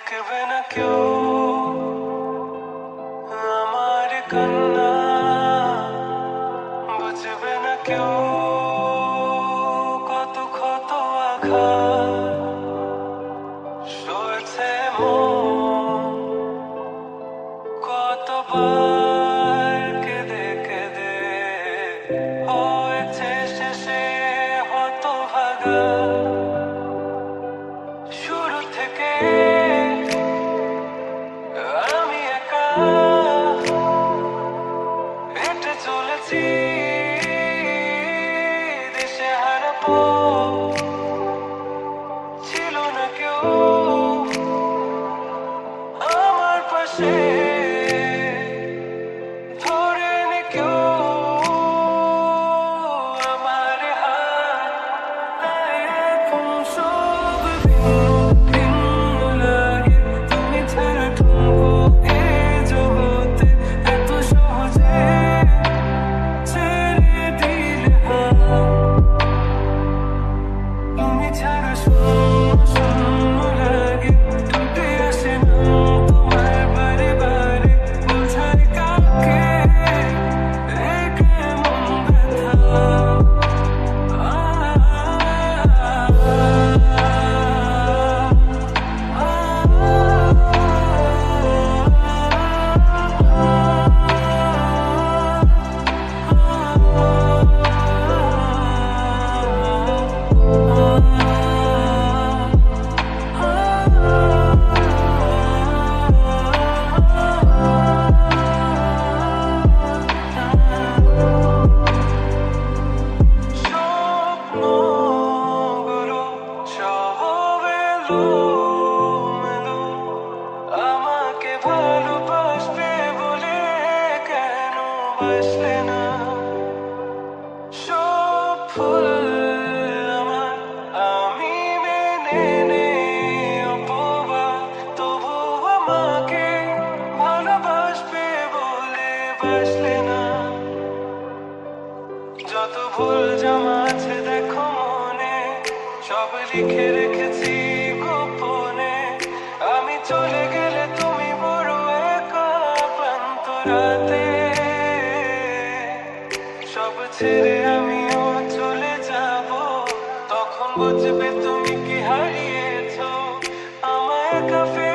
দেখবে না কেউ আমার কান্না, বুঝবে না কেউ কত ক্ষত আঘাত সয়েছে মন, কতবার কেঁদে কেঁদে হয়েছে শেষে হতভাগা। শুরু থেকে আমি একা হেঁটে চলেছি দিশেহারা পথ, ছিল না কেউ আমার পাশে, ধরেনি কেউ আমার হাত। এখন সব ভিন্ন লাগে, তুমি ছাড়া ঠুনকো এ জগতে, এত সহজে ছেড়ে দিলে হাত। তুমি ছাড়া শূন্য শূন্য লাগে, টুটে আসে না তোমার বারে বারে, বোঝাই কাকে এ কেমন ব্যথা। স্বপ্নগুলো সব এলোমেলো, আমাকে ভালোবাসবে বলে কেন বাসলে না? সব ভুল আমার, আমি মেনে নেই অপবাদ, তবু আমাকে ভালোবাসবে বলে বাসলে না। যত ভুল জমা আছে দেখো মনে, সব লিখে রেখেছি গোপনে। আমি চলে গেলে তুমি বড় একা ক্লান্ত রাতে, সব ছেড়ে আমিও চলে যাব, তখন বুঝবে তুমি কি হারিয়েছো আমায় একা ফেলে।